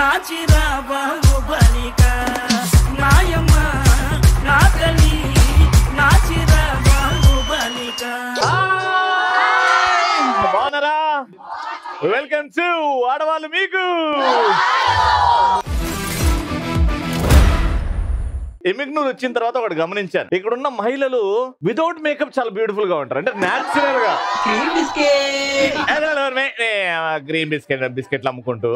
నాచిరా బాహుబలిక నాయమ్మ నా తల్లి నాచిరా బాహుబలిక. బాగున్నారా? వెల్కమ్ టు ఆడవాళ్ళు మీకు. ఎమిగ్నూర్ వచ్చిన తర్వాత ఒకటి గమనించాను, ఇక్కడ ఉన్న మహిళలు వితౌట్ మేకప్ చాలా బ్యూటిఫుల్ గా ఉంటారు. అంటే న్యాచురల్ గా గ్రీన్ బిస్కెట్ బిస్కెట్లు అమ్ముకుంటూ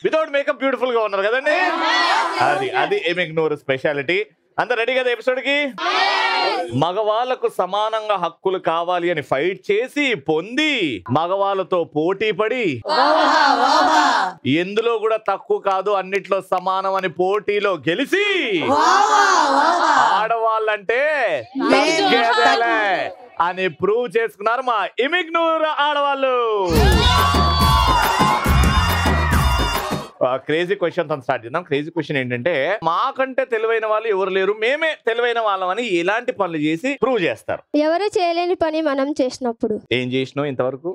వితౌట్ మేకప్ బ్యూటిఫుల్ గా ఉన్నారు కదండి. అది ఎమిగ్నూర్ స్పెషాలిటీ. అంతా రెడీ కదా ఎపిసోడ్ కి? మగవాళ్ళకు సమానంగా హక్కులు కావాలి అని ఫైట్ చేసి పొంది మగవాళ్ళతో పోటీ పడి ఎందులో కూడా తక్కువ కాదు అన్నిట్లో సమానం అని పోటీలో గెలిచి ఆడవాళ్ళంటే అని ప్రూవ్ చేసుకున్నారు మా ఎమిగ్నూర్ ఆడవాళ్ళు. క్రేజీ క్వశ్చన్ తో స్టార్ట్ చేద్దాం. క్రేజీ క్వశ్చన్ ఏంటంటే, మాకంటే తెలివైన వాళ్ళు ఎవరు లేరు, మేమే తెలివైన వాళ్ళమని ఎలాంటి పనులు చేసి ప్రూవ్ చేస్తారు? ఎవరు చేయలేని పని మనం చేసినప్పుడు. ఏం చేసినావు ఇంతవరకు?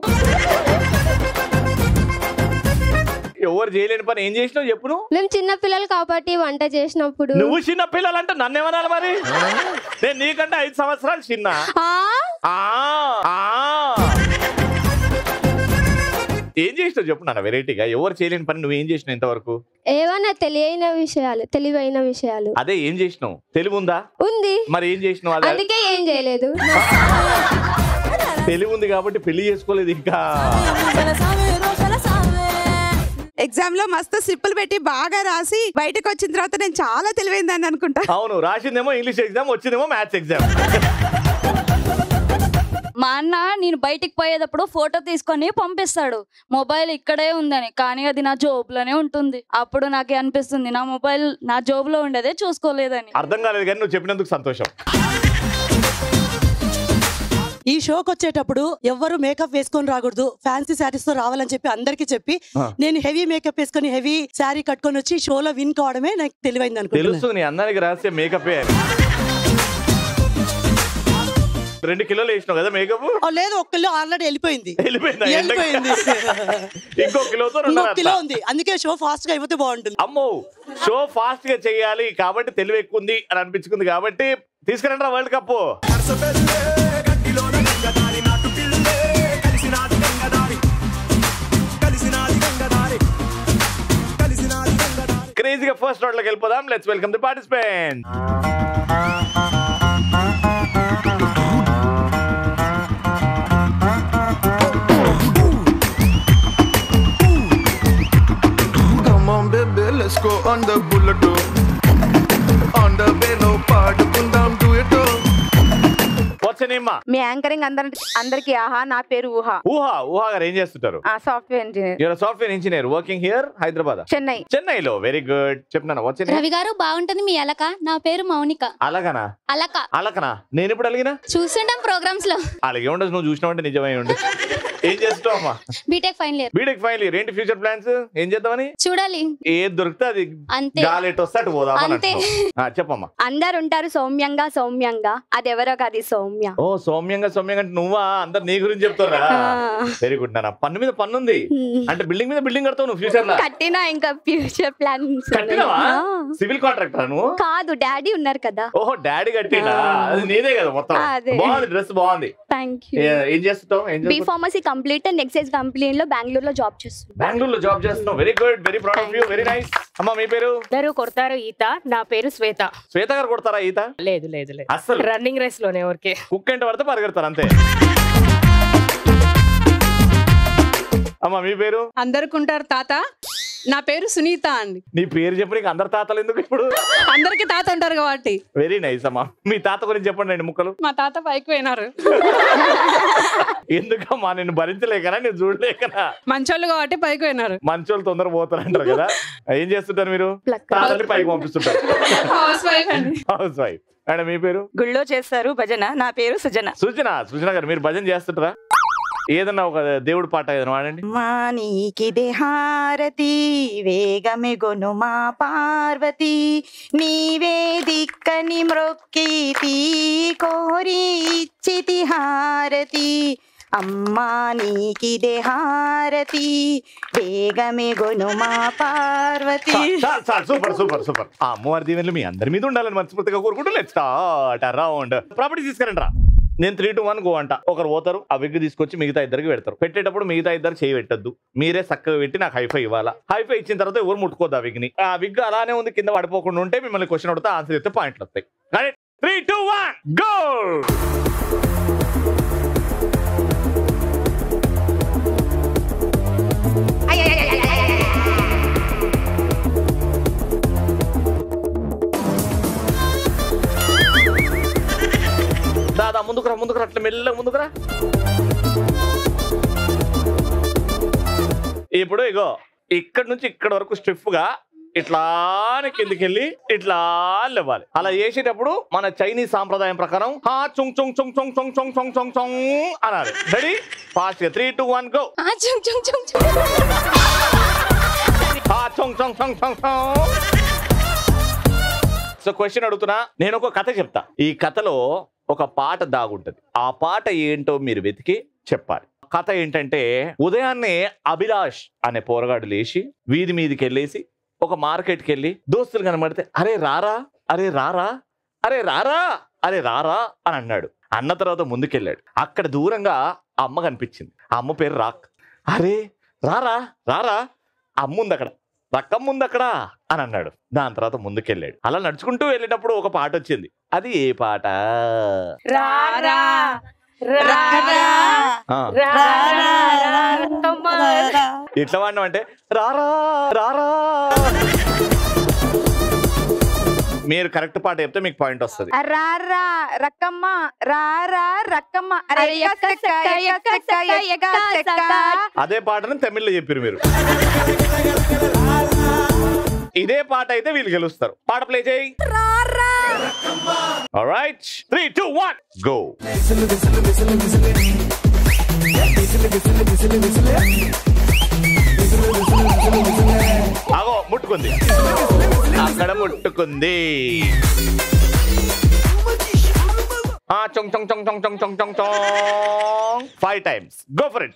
ఎవరు చేయలేని పని ఏం చేసినావు చెప్పు నువ్వు? మేము చిన్న పిల్లలు కాబట్టి వంట చేసినప్పుడు. నువ్వు చిన్న పిల్లలంటే నన్నేమనాలి మరి? నేను నీకంటే 5 సంవత్సరాలు చిన్న. ఏం చేసినావు చెప్పు నాన్న వెరైటీగా? ఎవరు చేయలేని పని నువ్వు ఏం చేసినావు ఇంతవరకు? ఏమన్నా తెలివైన విషయాలు. అదే ఏం చేసినావు? తెలివి ఉందా? ఉంది. మరి ఏం చేసినావు? అదే అందుకే ఏం చేయలేదు. తెలివి ఉంది కాబట్టి పెళ్లి చేసుకోలేదు ఇంకా. ఎగ్జామ్ లో మస్తు సిప్పులు పెట్టి బాగా రాసి బయటకు వచ్చిన తర్వాత నేను చాలా తెలివైందని అనుకుంటా. అవును, రాసిందేమో ఇంగ్లీష్ ఎగ్జామ్, వచ్చిందేమో మ్యాథ్స్ ఎగ్జామ్. మా అన్న నేను బయటికి పోయేటప్పుడు ఫోటో తీసుకొని పంపిస్తాడు, మొబైల్ ఇక్కడే ఉందని, కానీ అది నా జోబులోనే ఉంటుంది. అప్పుడు నాకే అనిపిస్తుంది నా మొబైల్ నా జోబులో ఉండేదే చూసుకోలేదని. అర్థం కాలేదు కానీ నువ్వు చెప్పినందుకు సంతోషం. ఈ షోకి వచ్చేటప్పుడు ఎవ్వరు మేకప్ వేసుకొని రాకూడదు, ఫ్యాన్సీ శారీస్ తో రావాలని చెప్పి అందరికి చెప్పి నేను హెవీ మేకప్ వేసుకొని హెవీ శారీ కట్టుకొని వచ్చి షోలో విన్ కావడమే నాకు తెలివైంది అనుకుంటున్నాను. తెలుస్తుంది నీ అందరికి రాసే మేకప్. 2 కిలోలు వేసినావు కదా మేకప్? లేదు, 1 కిలో ఆల్రెడీ వెళ్ళిపోయింది. ఇంకో కిలోతో 2 కిలో ఉంది. అందుకే షో ఫాస్ట్ గా అయిపోతే బాగుంటుంది. అమ్మో, షో ఫాస్ట్ గా చేయాలి కాబట్టి తెలివి ఎక్కువ ఉంది అని అనిపించుకుంది కాబట్టి తీసుకురండి వరల్డ్ కప్. క్రేజీగా ఫస్ట్ రౌండ్ లోకి వెళ్ళిపోదాం. Let's welcome the participant. Let's go on the bullet, on the way, no పాడుకుందాం duet. మీ యాంకరింగ్ అందరికి ఆహా. నా పేరు ఊహా గారు ఏం చేస్తుంటారు? Software engineer. Your software engineer working here Hyderabad, చెన్నైలో. Very good. చెప్పినాను. రవి గారు బాగుంటుంది మీ అలక. నా పేరు మౌనిక. అలగనా? అలకనా? నేను ఇప్పుడు అలిగినా? చూస్తుంటాం ప్రోగ్రామ్స్ లో. అలాగే ఉండదు, నువ్వు చూసినావంటే నిజమై ఉండు. ఏం చేస్తావు అమ్మా? BTech final year. ఏంటి ఫ్యూచర్ ప్లాన్స్? ఏం చేద్దామని చూడాలి. ఏది దొరికితే అది, గాలి వస్తే అటు పోదాం. చెప్పమ్మా. అందరు ఉంటారు సౌమ్యంగా అది ఎవరో కాదు సౌమ్య. ఓ సౌమ్యంగా అంటే నువ్వా? అందరు నీ గురించి చెప్తారా? వెరీ గుడ్ నాన్న. పన్ను మీద పన్ను ఉంది అంటే బిల్డింగ్ మీద బిల్డింగ్ కడతావు నువ్వు ఫ్యూచర్ లో? కట్టినా ఇంకా ఫ్యూచర్ ప్లాన్స్. సివిల్ కాంట్రాక్టర్ నువ్వు? కాదు, డాడీ ఉన్నారు కదా. ఓహో, డాడీ కట్టినా? అది నీదే కదా మొత్తం. బాగుంది, డ్రెస్ బాగుంది. Thank you. ఏం చేస్తావు? B pharmacy complete and excise కంపెనీలో బెంగళూరులో జాబ్ చేస్తున్నావు. Very good, very proud of you. Very nice. అమ్మా మీ పేరు? కొడతారు ఈత. నా పేరు శ్వేత. శ్వేత గారు కొడతారా ఈత? లేదు అసలు రన్నింగ్ రేస్ లోనే ఊరికే కుక్క ఎంట పడితే పరిగెడతారు అంతే. అమ్మా మీ పేరు? అందరికి ఉంటారు తాత. నా పేరు సునీత అండి. నీ పేరు చెప్పడానికి అందరు తాతలు ఎందుకు ఇప్పుడు? అందరికి తాత ఉంటారు కాబట్టి. వెరీ నైస్ అమ్మా. మీ తాత గురించి చెప్పండి 2 ముక్కలు. మా తాత పైకి పోయినారు. ఎందుకమ్మా? నేను భరించలేకనా, నేను చూడలేకనా? మంచోళ్ళు కాబట్టి పైకి పోయినారు. మంచోళ్ళు తొందర పోతారంటారు కదా. ఏం చేస్తుంటారు మీరు? తాతని పైకి పంపిస్తుంటారు. హౌస్ వైఫ్ అండి. House wife. అండ్ మీ పేరు? గుళ్ళో చేస్తారు భజన. నా పేరు సుజన గారు మీరు భజన చేస్తుంటారా? ఏదన్నా ఒక దేవుడి పాట ఏదైనా వాడండి. మానీకిదే హారతి వేగమెగొను మా పార్వతి నీవే దిక్కని మ్రొక్కితి కోరి ఇచ్చితి హారతి అమ్మా నీకిదే హారతి వేగమే గొనుమా పార్వతి. Super super super. ఆ అమ్మవారి దీవెనలు మీ అందరి మీద ఉండాలని మనస్ఫూర్తిగా కోరుకుంటూ లెట్స్ స్టార్ట్ అరౌండ్ ప్రాపర్టీ తీసుకురండి రా. నేను 3, 2, 1 గో అంట. ఒకరు పోతారు, ఆ విగ్ తీసుకొచ్చి మిగతా ఇద్దరికి పెడతారు. పెట్టేటప్పుడు మిగతా ఇద్దరు చేయి పెట్టద్దు, మీరే చక్కగా పెట్టి నాకు హైఫై ఇవ్వాలా. హైఫై ఇచ్చిన తర్వాత ఎవరు ముట్టుకోద్దు ఆ విగ్ని. ఆ విగ్ అలానే ఉంది కింద పడిపోకుండా ఉంటే మిమ్మల్ని క్వశ్చన్ అడిగితే ఆన్సర్ చెప్తే పాయింట్లు వస్తాయి. 3, 2, 1 గో. దాదా ముందుకురా ముందుకురా, అట్లా మెల్లగా ముందుకురా. ఇప్పుడు ఇగో ఇక్కడ నుంచి ఇక్కడ వరకు స్టిఫ్ గా ఇట్లా కిందికి వెళ్ళి ఇట్లా లేవాలి. అలా చేసేటప్పుడు మన చైనీస్ సాంప్రదాయం ప్రకారం హా చుంగ్ చుంగ్ చుంగ్ చుంగ్ చుంగ్ చుంగ్ చుంగ్ చుంగ్ చుంగ్ అనాలి. రెడీ? ఫాస్ట్ గా 3, 2, 1 గో. హా చుంగ్ చుంగ్ చుంగ్ చుంగ్. సో క్వశ్చన్ అడుగుతున్నా, నేను ఒక కథ చెప్తా. ఈ కథలో ఒక పాట దాగుంటది. ఆ పాట ఏంటో మీరు వెతికి చెప్పాలి. కథ ఏంటంటే, ఉదయాన్నే అభిలాష్ అనే పోరగాడు లేచి వీధి మీదకి వెళ్ళేసి ఒక మార్కెట్కి వెళ్ళి దోస్తులు కనబడితే అరే రారా, అరే రారా, అరే రారా, అరే రారా అని అన్నాడు. అన్న తర్వాత ముందుకెళ్ళాడు. అక్కడ దూరంగా అమ్మ కనిపించింది. ఆ అమ్మ పేరు రాక్. అరే రారా రారా, అమ్మ ఉంది అక్కడ, రక్కమ్మ ఉంది అక్కడ అని అన్నాడు. దాని తర్వాత ముందుకెళ్ళాడు. అలా నడుచుకుంటూ వెళ్ళేటప్పుడు ఒక పాట వచ్చింది. అది ఏ పాట? ఎట్లా వాడినాం అంటే రారా రారా. మీరు కరెక్ట్ పాట చెప్తే మీకు పాయింట్ వస్తుంది. రారా రక్కమ్మ, రారా రక్కమ్మ. అదే పాటను తమిళ్లో చెప్పారు మీరు. ఇదే పాట అయితే వీళ్ళు గెలుస్తారు. పాట ప్లే చేయి. Alright 3, 2, 1 go. అగో ముట్టుకుంది, అక్కడ ముట్టుకుంది. చొంగ్ చొంగ్ చొంగ్ చొంగ్ చొంగ్ చొంగ్ చొంగ్ చొంగ్ 5 times. Go for it.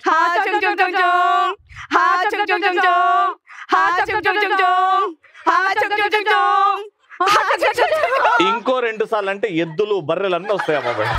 ఇంకో 2 సార్లు అంటే ఎద్దులు బర్రెలన్నీ వస్తాయి బాబాయ్.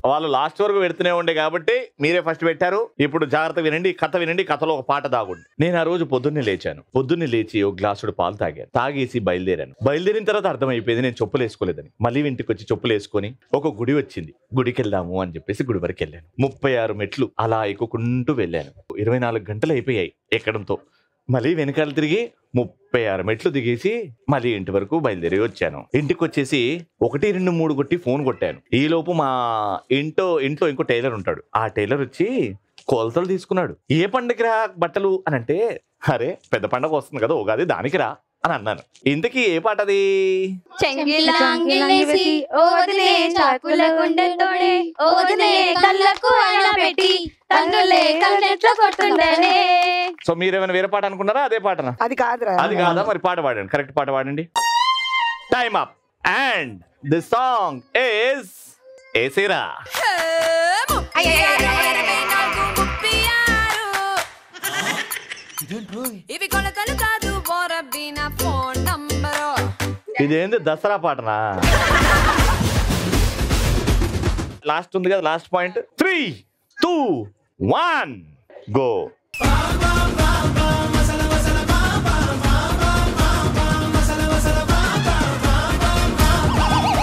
వాళ్ళు లాస్ట్ వరకు పెడుతూనే ఉండే కాబట్టి మీరే ఫస్ట్ పెట్టారు. ఇప్పుడు జాగ్రత్త వినండి, కథ వినండి. కథలో ఒక పాట దాగుండి. నేను ఆ రోజు పొద్దున్నే లేచాను. పొద్దున్నే లేచి ఒక గ్లాసుడు పాలు తాగాను. తాగేసి బయలుదేరాను. బయలుదేరిన తర్వాత అర్థమైపోయింది నేను చెప్పులు వేసుకోలేదని. మళ్ళీ ఇంటికి వచ్చి చెప్పులు వేసుకొని ఒక గుడి వచ్చింది. గుడికి వెళ్దాము అని చెప్పేసి గుడి వరకు వెళ్ళాను. 36 మెట్లు అలా ఎక్కుకుంటూ వెళ్ళాను. 24 గంటలు అయిపోయాయి ఎక్కడంతో. మళ్ళీ వెనకాల తిరిగి 36 మెట్లు దిగేసి మళ్ళీ ఇంటి వరకు బయలుదేరి వచ్చాను. ఇంటికి వచ్చేసి 1, 2, 3 కొట్టి ఫోన్ కొట్టాను. ఈ లోపు మా ఇంట్లో ఇంకో టైలర్ ఉంటాడు. ఆ టైలర్ వచ్చి కొలతలు తీసుకున్నాడు. ఏ పండుగకి రా బట్టలు అని అంటే, అరే పెద్ద పండుగ వస్తుంది కదా ఉగాది, దానికి రా అని అన్నాను. ఇంతకీ ఏ పాట అది? సో మీరేమైనా వేరే పాట అనుకున్నారా? అదే పాటనా? అది కాదురా. అది కాదా? మరి పాట పాడండి, కరెక్ట్ పాట పాడండి. Time up. And the song is ఏసేరా. ఇదేంది దసరా పాటనా? లాస్ట్ ఉంది కదా, లాస్ట్ పాయింట్. 3, 2, 1 గో.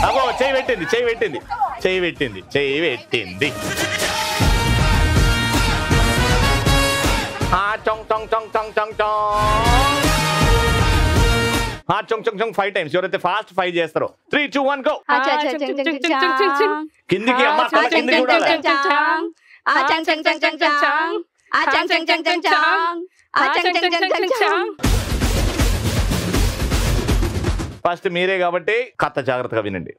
అగో చెయ్యి పెట్టింది, చెయ్యి పెట్టింది, చెయ్యి పెట్టింది, చెయ్యి పెట్టింది. చొంగ్ చొంగ్ చొంగ్ చొంగ్ చొంగ్ చొంగ్ చొంగ్ చొంగ్ 5 times. ఎవరైతే ఫాస్ట్ 5 చేస్తారో 3, 2, 1 గో. కిందికి అమ్మ, కిందికి చూడాలి. ఫస్ట్ మీరే కాబట్టి కథ జాగ్రత్తగా వినండి.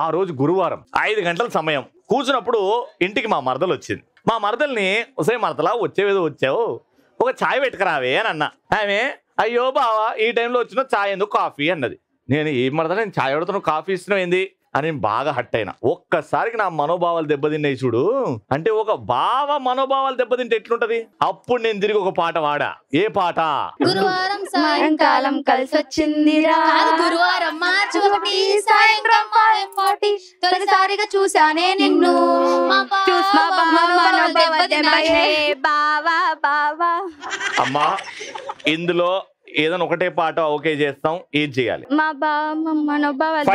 ఆ రోజు గురువారం 5 గంటల సమయం. కూర్చున్నప్పుడు ఇంటికి మా మరదలు వచ్చింది. మా మరదల్ని ఒసే మరదలా వచ్చేవేదో వచ్చావు, ఒక ఛాయ్ పెట్టుకురావే అని అన్నా. ఆమె అయ్యో బావా ఈ టైంలో వచ్చిన ఛాయ్ ఎందుకు, కాఫీ అన్నది. నేను ఏ మరదలు, నేను ఛాయ్ పెడుతున్నావు కాఫీ ఇస్తున్నావు ఏంది? అని బాగా హట్ అయినా. ఒక్కసారికి నా మనోభావాలు దెబ్బతిన్నాయి చూడు. అంటే ఒక బావ మనోభావాలు దెబ్బతింటే ఎట్లుంటది? అప్పుడు నేను తిరిగి ఒక పాట వాడా. ఏ పాట? గురువారం సాయంకాలం కలిసొచ్చిందిరా, గురువారం మార్చి 1 సాయంత్రం 5:40 తొలిసారిగా చూసానే నిన్ను, బావా బావా. అమ్మా ఇందులో ఏదైనా ఒకటే పాట ఓకే చేస్తాం, ఏం చేయాలి? మా మనోభావాలు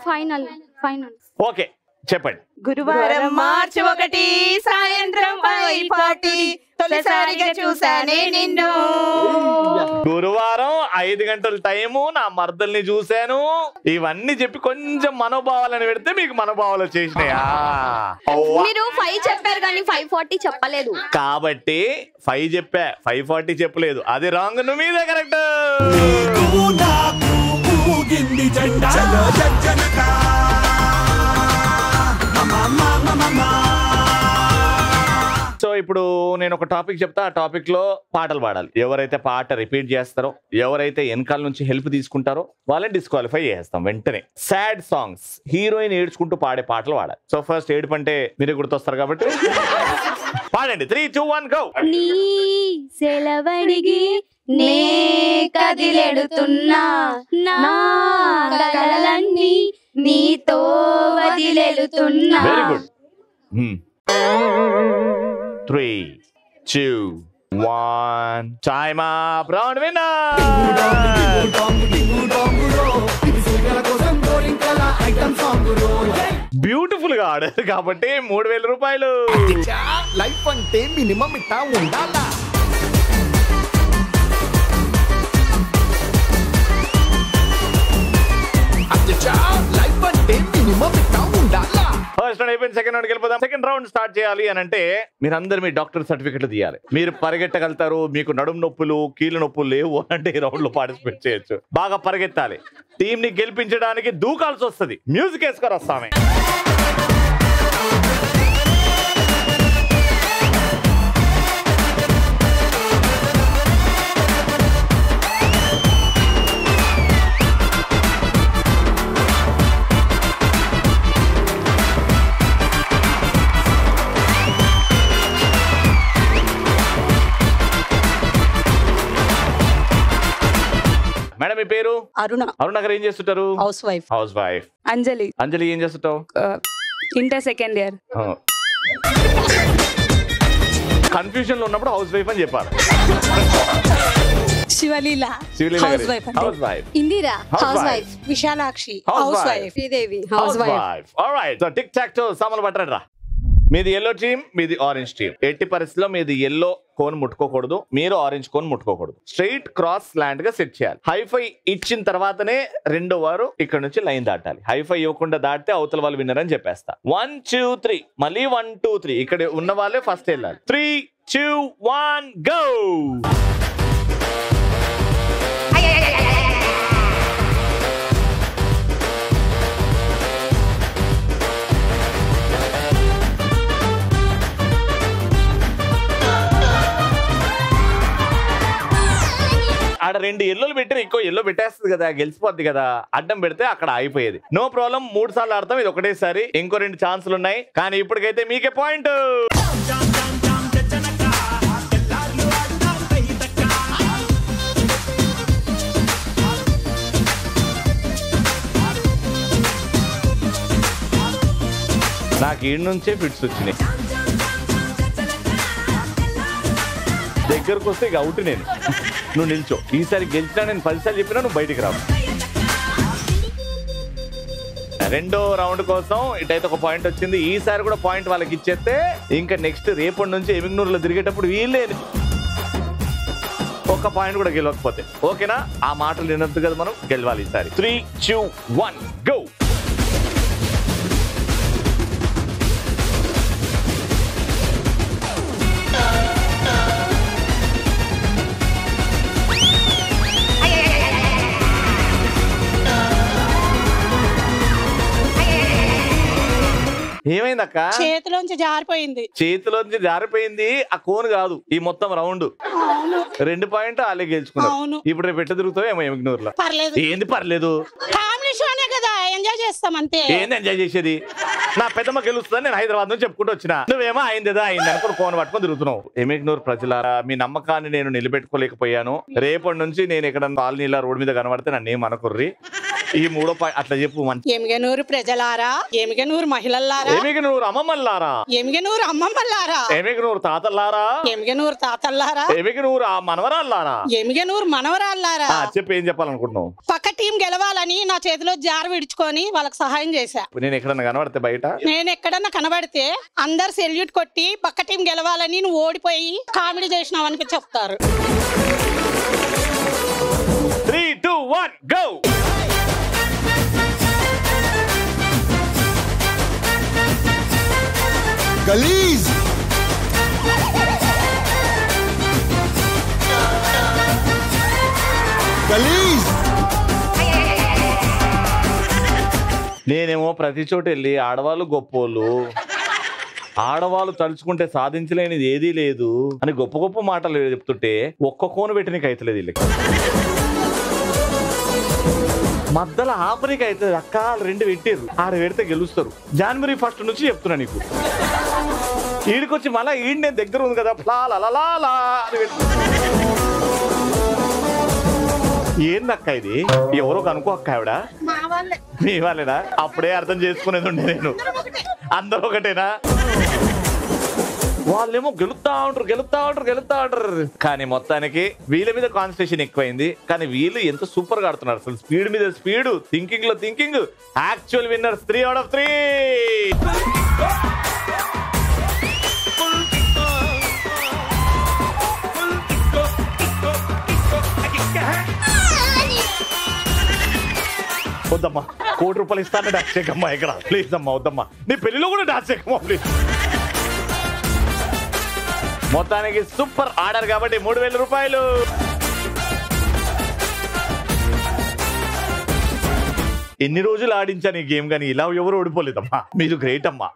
ఫైనల్. ఓకే చెప్పండి. గురువారం మార్చి 1 సాయంత్రం 5:40 తొలిసారిగా చూసానే నిన్ను. గురువారం 5 గంటల టైము, నా మర్దల్ని చూశాను, ఇవన్నీ చెప్పి కొంచెం మనోభావాలని పెడితే మీకు మనోభావాలు వచ్చేసినాయా? మీరు 5 చెప్పారు కానీ 5:40 చెప్పలేదు కాబట్టి 5 చెప్పా, 5:40 చెప్పలేదు. అది రాంగ్. నువ్వు మీదే కరెక్ట్. సో ఇప్పుడు నేను ఒక టాపిక్ చెప్తా, ఆ టాపిక్ లో పాటలు పాడాలి. ఎవరైతే పాట రిపీట్ చేస్తారో, ఎవరైతే వెనకాల నుంచి హెల్ప్ తీసుకుంటారో వాళ్ళని డిస్క్వాలిఫై చేస్తాం వెంటనే. సాడ్ సాంగ్స్, హీరోయిన్ ఏడ్చుకుంటూ పాడే పాటలు పాడాలి. సో ఫస్ట్ ఏడుపు అంటే మీరే గుర్తొస్తారు కాబట్టి పాడండి. 3, 2, 1 గో. నీ సెలవడిగి నే కదిలెడుతున్నా, నా కలలన్నీ నీతో వదిలెడుతున్నా. Very good. 3, 2, 1 time up. Round winner. Beautiful గా ఆడారు కాబట్టి 3000 రూపాయలు. లైఫ్ అంటే మినిమం ఇట్టా ఉండాలా. లైఫ్ అంటే మినిమం ఇట్టా ఉండాలా. ఫస్ట్ రౌండ్ అయిపోయింది, సెకండ్ రౌండ్కి వెళ్ళిపోదాం. సెకండ్ రౌండ్ స్టార్ట్ చేయాలి అని అంటే మీరందరూ మీ డాక్టర్ సర్టిఫికెట్లు తీయాలి. మీరు పరిగెట్టగలుగుతారు, మీకు నడుము నొప్పులు కీళ్ళ నొప్పులు లేవు అంటే ఈ రౌండ్ లో పార్టిసిపేట్ చేయొచ్చు. బాగా పరిగెత్తాలి. టీం ని గెలిపించడానికి దూకాల్సి వస్తుంది. మ్యూజిక్ వేసుకొని వస్తామే. మేడం మీ పేరు? అరుణ. అరుణ గారు ఏం చేస్తుంటారు? House wife. House wife. Anjali. Anjali ఏం చేస్తుంటావు? Inter second year. కన్ఫ్యూజన్ లో ఉన్నప్పుడు హౌస్ వైఫ్ అని చెప్పాలి. Sivaleela. House wife. House wife. Indira house wife. Visalakshi house wife. Sridevi house wife. Alright. So tick tock తో సామాన్లు పట్టండి రా. మీది ఎల్లో టీమ్, మీది ఆరెంజ్ టీమ్. ఎట్టి పరిస్థితిలో మీది ఎల్లో కోన్ ముట్టుకోకూడదు, మీరు ఆరెంజ్ కోన్ ముట్టుకోకూడదు. స్ట్రైట్ క్రాస్ స్లాంట్ గా సెట్ చేయాలి. హైఫై ఇచ్చిన తర్వాతనే రెండో వారు ఇక్కడ నుంచి లైన్ దాటాలి. హైఫై ఇవ్వకుండా దాటితే అవతల వాళ్ళు విన్నర్ అని చెప్పేస్తా. 1, 2, 3 మళ్ళీ 1, 2, 3 ఇక్కడ ఉన్న వాళ్ళే ఫస్ట్ వెళ్ళాలి. 3, 2, 1 గో. ఆడ 2 ఎల్లోలు పెట్టారు, ఇంకో ఎల్లో పెట్టేస్తుంది కదా, గెలిచిపోద్ది కదా. అడ్డం పెడితే అక్కడ అయిపోయేది. No problem. 3 సార్లు ఆడతాం, ఇది ఒకటేసారి. ఇంకో 2 ఛాన్సులు ఉన్నాయి, కానీ ఇప్పటికైతే మీకే పాయింట్. నాకు ఈడ నుంచే ఫిట్స్ వచ్చినాయి. దగ్గరకు వస్తే ఇక అవుట్ నేను. నువ్వు నిల్చో. ఈసారి గెలిచినా నేను 10 సార్లు చెప్పినా నువ్వు బయటికి రావు. రెండో రౌండ్ కోసం ఇటైతే ఒక పాయింట్ వచ్చింది. ఈసారి కూడా పాయింట్ వాళ్ళకి ఇచ్చేస్తే ఇంకా నెక్స్ట్ రేపటి నుంచి ఎమిగ్నూరులో తిరిగేటప్పుడు వీళ్ళే ఒక పాయింట్ కూడా గెలవకపోతే. ఓకేనా? ఆ మాటలు వినొద్దు కదా, మనం గెలవాలి ఈసారి. 3, 2, 1 గో. ఏమైంది అక్క? చేతిలోంచి జారిపోయింది. చేతిలోంచి జారిపోయింది. ఆ కోన్ కాదు, ఈ మొత్తం రౌండ్. 2 పాయింట్ వాళ్ళే గెలుచుకున్నారు. ఇప్పుడు రేపు ఎట్లా తిరుగుతావు ఏమో ఎమిగ్నూరులో. పర్లేదు. ఏంది పర్లేదు? కాంబినేషన్ కదా, ఎంజాయ్ చేస్తాం అంతే. ఏంది ఎంజాయ్ చేసేది? నా పెద్దమ్మ గెలుస్తుందని నేను హైదరాబాద్ నుంచి చెప్పుకుంటూ వచ్చిన, నువ్వేమో అయిందిదా అయింది అనుకుని ఫోన్ పట్టుకొని తిరుగుతున్నావు. ఎమ్మిగనూరు ప్రజలారా, మీ నమ్మకాన్ని నేను నిలబెట్టుకోలేకపోయాను. రేపటి నుంచి నేను ఇక్కడ కాలనీలా రోడ్ మీద కనబడితే నన్ను ఏమనుకుర్రి. ఈ 3వ పాయింట్ అట్లా చెప్పు. ఎమ్మిగనూరు ప్రజలారా, ఎమ్మిగనూరు మహిళల్లారా, ఎమ్మిగనూరు అమ్మమ్మల్లారా, ఎమ్మిగనూరు అమ్మమ్మల్లారా, ఎమ్మిగనూరు తాతల్లారా, ఎమ్మిగనూరు తాతల్లారా, ఎమ్మిగనూరు మనవరాల్లారా, ఎమ్మిగనూరు మనవరాల్లారా. చెప్పి ఏం చెప్పాలనుకుంటున్నావు? పక్క టీం గెలవాలని నా చేతిలో జారు విడుచుకొని వాళ్ళకి సహాయం చేశా. నేను ఎక్కడన్నా కనబడితే బయట, నేను ఎక్కడన్నా కనబడితే అందరు సెల్యూట్ కొట్టి పక్క టీం గెలవాలని నువ్వు ఓడిపోయి కామెడీ చేసినావు అని చెప్తారు. 3, 2, 1 go. గలీజ్ గలీజ్. నేనేమో ప్రతి చోట వెళ్ళి ఆడవాళ్ళు గొప్పోళ్ళు, ఆడవాళ్ళు తలుచుకుంటే సాధించలేనిది ఏదీ లేదు అని గొప్ప గొప్ప మాటలు చెప్తుంటే ఒక్క కోను పెట్టినకి అవుతలేదు వీళ్ళకి. మధ్యలో ఆపరికి అవుతుంది. అక్క 2 పెట్టారు, 6 పెడితే గెలుస్తారు. జనవరి 1 నుంచి చెప్తున్నా నీకు. ఈడికొచ్చి మళ్ళీ ఈడి నేను దగ్గర ఉంది కదా లాలా అని ఏందక్క ఇది? ఎవరో కనుకో అక్క, ఆవిడ మీ వాళ్ళేనా? అప్పుడే అర్థం చేసుకునేది ఉండే నేను. అందరూ ఒకటేనా? వాళ్ళేమో గెలుస్తా ఉంటారు. కానీ మొత్తానికి వీళ్ళ మీద కాన్సన్ట్రేషన్ ఎక్కువైంది. కానీ వీళ్ళు ఎంత సూపర్ గా ఆడుతున్నారు అసలు. స్పీడ్ మీద స్పీడ్, థింకింగ్ లో thinking. Actual winners 3 out of 3. వద్దమ్మా, ₹1 ఇస్తాను డాన్స్ చేయకమ్మా ఇక్కడ ప్లీజ్ అమ్మా. వద్దమ్మా, నీ పెళ్లిలో కూడా డాన్స్ చేయకమ్మా ప్లీజ్. మొత్తానికి సూపర్ ఆర్డర్ కాబట్టి ₹3000. ఎన్ని రోజులు ఆడించాను ఈ గేమ్, కానీ ఇలా ఎవరు ఓడిపోలేదమ్మా. మీరు గ్రేట్ అమ్మా.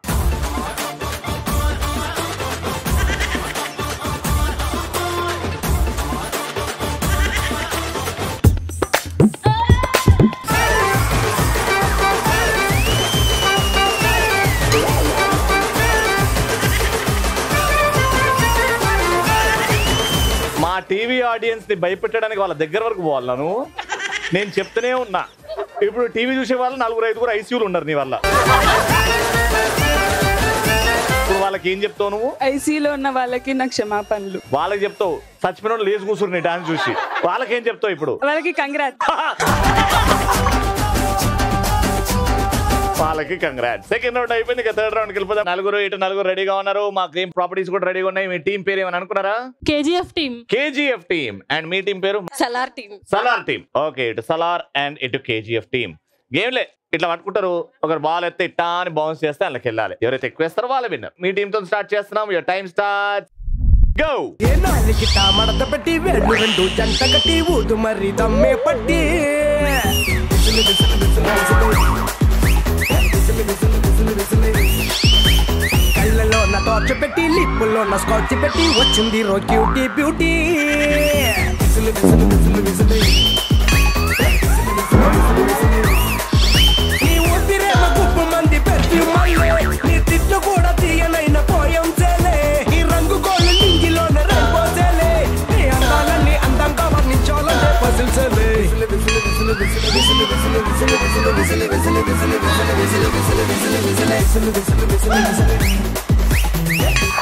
మా టీవీ ఆడియన్స్ ని భయపెట్టడానికి వాళ్ళ దగ్గర వరకు పోవాలను నేను చెప్తూనే ఉన్నా. ఇప్పుడు టీవీ చూసే వాళ్ళు 4-5 ఐసీయూలు ఉన్నారు నీ వల్ల. ఇప్పుడు వాళ్ళకి ఏం చెప్తావు నువ్వు? ఐసీలో ఉన్న వాళ్ళకి నా క్షమాపణలు. వాళ్ళకి చెప్తావు చచ్చిపోయిన లేచి కూర్చుని నీ డాన్స్ చూసి. వాళ్ళకేం చెప్తావు ఇప్పుడు? వాళ్ళకి కంగ్రాట్స్. వాళ్ళకి కంగ్రాట్స్. సెకండ్ రౌండ్ అయిపోయింది, ఇక థర్డ్ రౌండ్కి వెళ్ళిపోదాం. 4 రెడీగా ఉన్నారు. మా గేమ్ ప్రాపర్టీస్ కూడా రెడీగా ఉన్నాయి. మీ టీం పేరు ఏమని అనుకున్నారా? KGF team. And me team పేరు? సలార్ టీమ్. ఓకే, ఇటు సలార్ అండ్ ఇటు కేజీఎఫ్ టీమ్. గేమ్లే ఇట్లా పట్టుకుంటారు. ఒకరు బాల్ ఎత్తే ఇట్టా అని బౌన్స్ చేస్తే అందులోకి వెళ్ళాలి. ఎవరైతే ఎక్కువ వేస్తారో వాళ్ళ విన్నర్. మీ టీమ్ తో స్టార్ట్ చేస్తున్నాం. Your time start. గో. మడత పెట్టి వేళ్ళు 2 జంట కట్టి ఊదు మరి దమ్మే పట్టి కళ్ళలో నా టార్చ్ పెట్టి లిప్పుల్లో నా స్కాచ్ పెట్టి వచ్చింది రో క్యూటీ బ్యూటీ. నీ ఊపిరేమ గుప్పు మంది పెర్ఫ్యూమ్ మల్లే, నీ తిట్లు కూడా తీయనైన పోయం చేలే, ఈ రంగు కోళ్ళు నింగిలోనే రైపోసేలే, నీ అందాలన్నీ అందంగా వర్ణించాలంటే పసిల్సేలే.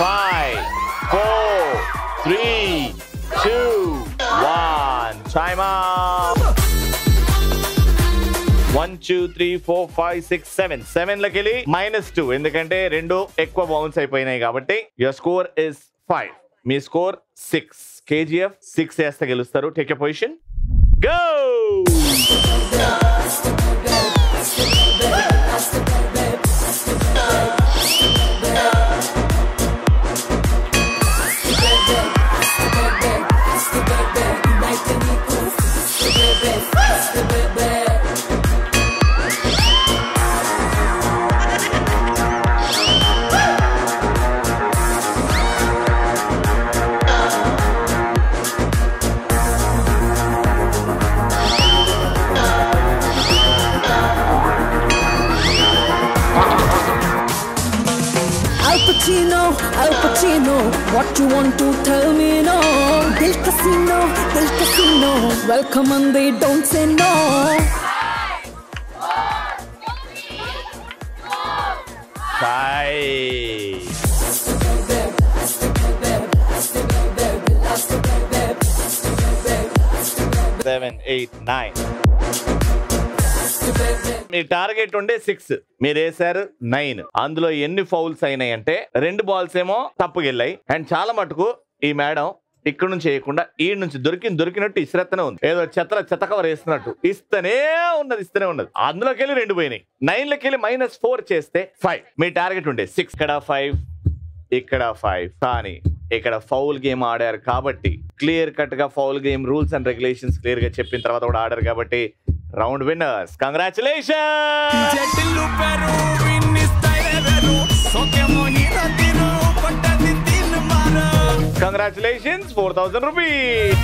5, 4, 3, 2, 1. Time out. 1, 2, 3, 4, 5, 6, 7. 7 లకి వెళ్ళి -2 ఎందుకంటే 2 ఎక్కువ బౌన్స్ అయిపోయినాయి కాబట్టి. Your score is 5. Me score 6. KGF 6 వేస్తే గెలుస్తారు. Take a position. Go. Al Pacino, what you want to tell me no? Del Casino, welcome and they don't say no. 5 7 8 9 me target ఉండే 6 మీరు వేసారు 9 అందులో ఎన్ని ఫౌల్స్ అయినాయి అంటే 2 బాల్స్ ఏమో తప్పుకెళ్ళాయి అండ్ చాలా మటుకు ఈ మేడం ఇక్కడ నుంచి వేయకుండా ఈ నుంచి దొరికినట్టు ఇసిరెత్తనే ఉంది ఏదో చెత్త కవర్ వేస్తున్నట్టు ఇస్తూనే ఉన్నది అందులోకి వెళ్ళి 2 పోయినాయి 9లోకి వెళ్ళి -4 చేస్తే 5 మీ టార్గెట్ ఉండే 6 ఇక్కడ 5 ఇక్కడ 5 కానీ ఇక్కడ ఫౌల్ గేమ్ ఆడారు కాబట్టి క్లియర్ కట్ గా foul game rules and regulations clear గా చెప్పిన తర్వాత కూడా ఆడారు కాబట్టి round winners congratulations congratulations 4000 rupees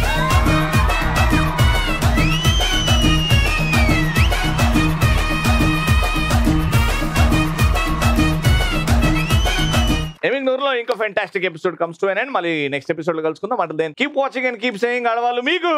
ఎమింగ్ నూరులో ఇంకో fantastic episode comes to an end. మళ్ళీ నెక్స్ట్ ఎపిసోడ్ లో కలుసుకుందాం. అంటే keep watching and keep saying ఆడవాళ్ళు మీకు